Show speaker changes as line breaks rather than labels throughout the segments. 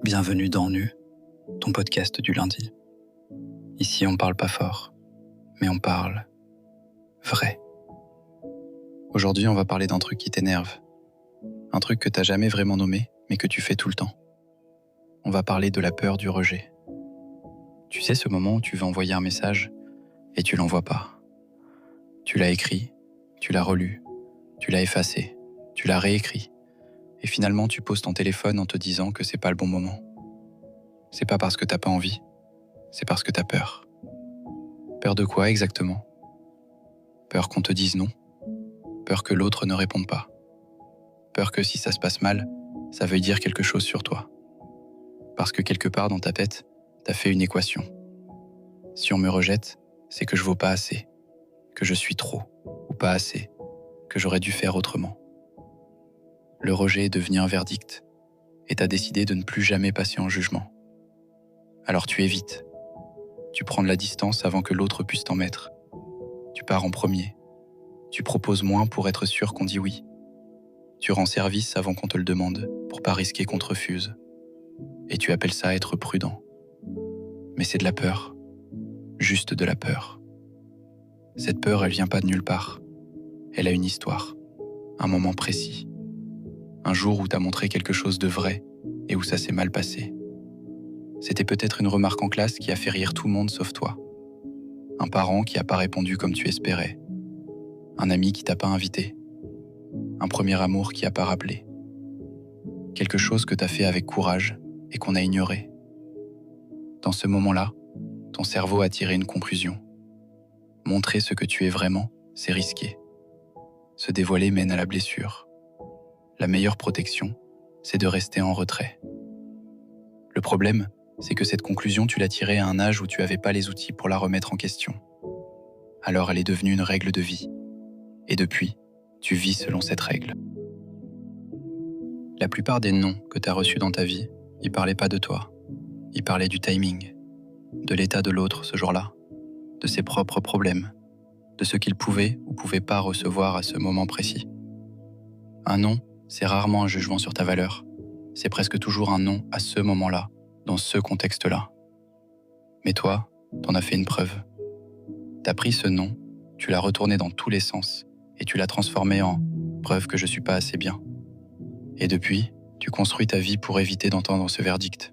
Bienvenue dans Nu, ton podcast du lundi. Ici, on parle pas fort, mais on parle vrai. Aujourd'hui, on va parler d'un truc qui t'énerve. Un truc que t'as jamais vraiment nommé, mais que tu fais tout le temps. On va parler de la peur du rejet. Tu sais ce moment où tu veux envoyer un message et tu l'envoies pas. Tu l'as écrit, tu l'as relu, tu l'as effacé, tu l'as réécrit. Et finalement, tu poses ton téléphone en te disant que c'est pas le bon moment. C'est pas parce que t'as pas envie, c'est parce que t'as peur. Peur de quoi exactement ? Peur qu'on te dise non. Peur que l'autre ne réponde pas. Peur que si ça se passe mal, ça veuille dire quelque chose sur toi. Parce que quelque part dans ta tête, t'as fait une équation. Si on me rejette, c'est que je vaux pas assez, que je suis trop ou pas assez, que j'aurais dû faire autrement. Le rejet est devenu un verdict et t'as décidé de ne plus jamais passer en jugement. Alors tu évites. Tu prends de la distance avant que l'autre puisse t'en mettre. Tu pars en premier. Tu proposes moins pour être sûr qu'on dit oui. Tu rends service avant qu'on te le demande, pour pas risquer qu'on te refuse. Et tu appelles ça être prudent. Mais c'est de la peur. Juste de la peur. Cette peur, elle vient pas de nulle part. Elle a une histoire. Un moment précis. Un jour où t'as montré quelque chose de vrai et où ça s'est mal passé. C'était peut-être une remarque en classe qui a fait rire tout le monde sauf toi. Un parent qui a pas répondu comme tu espérais. Un ami qui t'a pas invité. Un premier amour qui a pas rappelé. Quelque chose que t'as fait avec courage et qu'on a ignoré. Dans ce moment-là, ton cerveau a tiré une conclusion. Montrer ce que tu es vraiment, c'est risqué. Se dévoiler mène à la blessure. La meilleure protection, c'est de rester en retrait. Le problème, c'est que cette conclusion, tu l'as tirée à un âge où tu n'avais pas les outils pour la remettre en question. Alors elle est devenue une règle de vie. Et depuis, tu vis selon cette règle. La plupart des noms que tu as reçus dans ta vie, ils parlaient pas de toi. Ils parlaient du timing, de l'état de l'autre ce jour-là, de ses propres problèmes, de ce qu'il pouvait ou pouvait pas recevoir à ce moment précis. Un non, c'est rarement un jugement sur ta valeur. C'est presque toujours un non à ce moment-là, dans ce contexte-là. Mais toi, t'en as fait une preuve. T'as pris ce non, tu l'as retourné dans tous les sens et tu l'as transformé en « preuve que je suis pas assez bien ». Et depuis, tu construis ta vie pour éviter d'entendre ce verdict.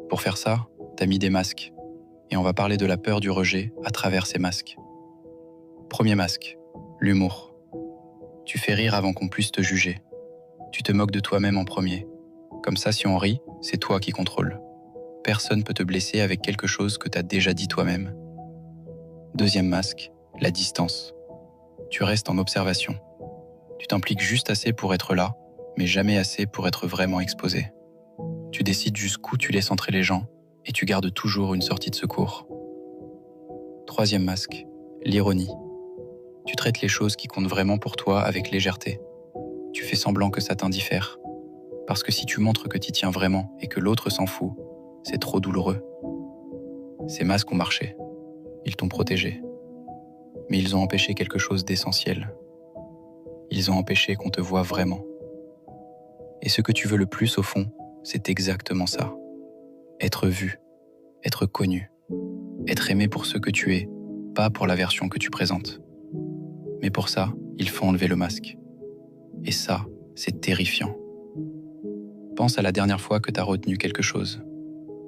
Pour faire ça, t'as mis des masques. Et on va parler de la peur du rejet à travers ces masques. Premier masque, l'humour. Tu fais rire avant qu'on puisse te juger. Tu te moques de toi-même en premier. Comme ça, si on rit, c'est toi qui contrôles. Personne peut te blesser avec quelque chose que t'as déjà dit toi-même. Deuxième masque, la distance. Tu restes en observation. Tu t'impliques juste assez pour être là, mais jamais assez pour être vraiment exposé. Tu décides jusqu'où tu laisses entrer les gens et tu gardes toujours une sortie de secours. Troisième masque, l'ironie. Tu traites les choses qui comptent vraiment pour toi avec légèreté. Tu fais semblant que ça t'indiffère. Parce que si tu montres que t'y tiens vraiment et que l'autre s'en fout, c'est trop douloureux. Ces masques ont marché. Ils t'ont protégé. Mais ils ont empêché quelque chose d'essentiel. Ils ont empêché qu'on te voie vraiment. Et ce que tu veux le plus au fond, c'est exactement ça. Être vu, être connu, être aimé pour ce que tu es, pas pour la version que tu présentes. Mais pour ça, il faut enlever le masque. Et ça, c'est terrifiant. Pense à la dernière fois que tu as retenu quelque chose.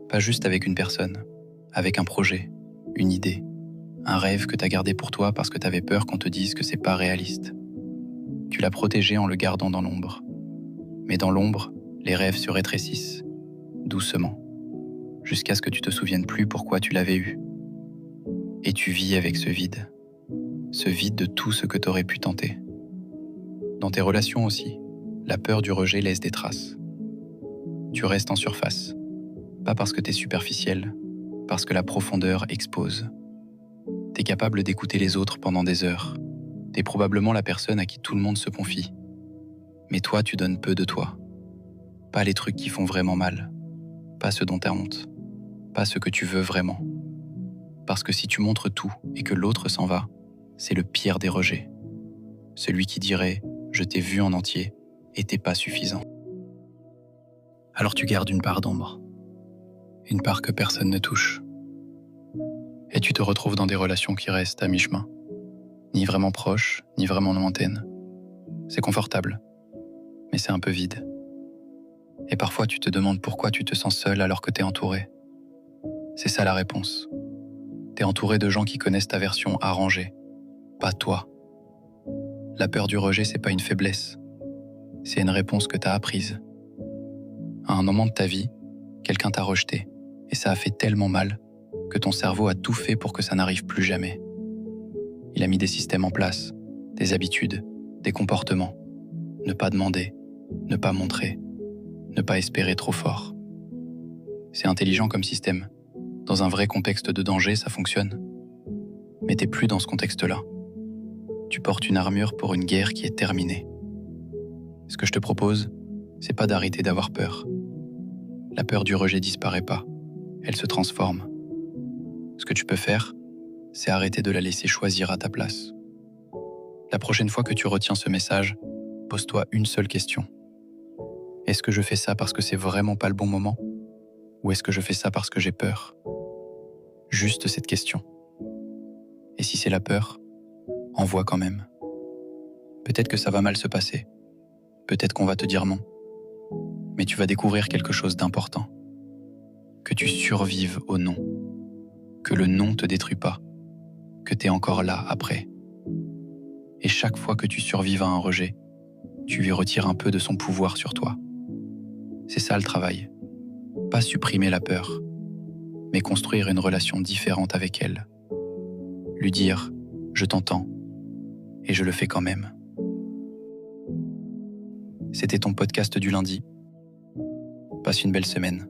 Pas juste avec une personne, avec un projet, une idée, un rêve que tu as gardé pour toi parce que tu avais peur qu'on te dise que c'est pas réaliste. Tu l'as protégé en le gardant dans l'ombre. Mais dans l'ombre, les rêves se rétrécissent, doucement, jusqu'à ce que tu te souviennes plus pourquoi tu l'avais eu. Et tu vis avec ce vide de tout ce que tu aurais pu tenter. Dans tes relations aussi, la peur du rejet laisse des traces. Tu restes en surface, pas parce que t'es superficiel, parce que la profondeur expose. T'es capable d'écouter les autres pendant des heures. T'es probablement la personne à qui tout le monde se confie. Mais toi, tu donnes peu de toi. Pas les trucs qui font vraiment mal. Pas ceux dont t'as honte. Pas ce que tu veux vraiment. Parce que si tu montres tout et que l'autre s'en va, c'est le pire des rejets. Celui qui dirait « je t'ai vu en entier » et t'es pas suffisant. alors tu gardes une part d'ombre. Une part que personne ne touche. Et tu te retrouves dans des relations qui restent à mi-chemin. Ni vraiment proches, ni vraiment lointaines. C'est confortable, mais c'est un peu vide. Et parfois tu te demandes pourquoi tu te sens seul alors que t'es entouré. C'est ça la réponse. T'es entouré de gens qui connaissent ta version arrangée, pas toi. La peur du rejet, c'est pas une faiblesse. C'est une réponse que t'as apprise. À un moment de ta vie, quelqu'un t'a rejeté, et ça a fait tellement mal que ton cerveau a tout fait pour que ça n'arrive plus jamais. Il a mis des systèmes en place, des habitudes, des comportements. Ne pas demander, ne pas montrer, ne pas espérer trop fort. C'est intelligent comme système. Dans un vrai contexte de danger, ça fonctionne. Mais t'es plus dans ce contexte-là. Tu portes une armure pour une guerre qui est terminée. Ce que je te propose, c'est pas d'arrêter d'avoir peur. La peur du rejet disparaît pas. Elle se transforme. Ce que tu peux faire, c'est arrêter de la laisser choisir à ta place. La prochaine fois que tu retiens ce message, pose-toi une seule question. Est-ce que je fais ça parce que c'est vraiment pas le bon moment? Ou est-ce que je fais ça parce que j'ai peur? Juste cette question. Et si c'est la peur, envoie quand même. Peut-être que ça va mal se passer. Peut-être qu'on va te dire non. Mais tu vas découvrir quelque chose d'important. Que tu survives au non. Que le non te détruit pas. Que t'es encore là après. Et chaque fois que tu survives à un rejet, tu lui retires un peu de son pouvoir sur toi. C'est ça le travail. Pas supprimer la peur, mais construire une relation différente avec elle. Lui dire « je t'entends » et je le fais quand même. C'était ton podcast du lundi. Passe une belle semaine.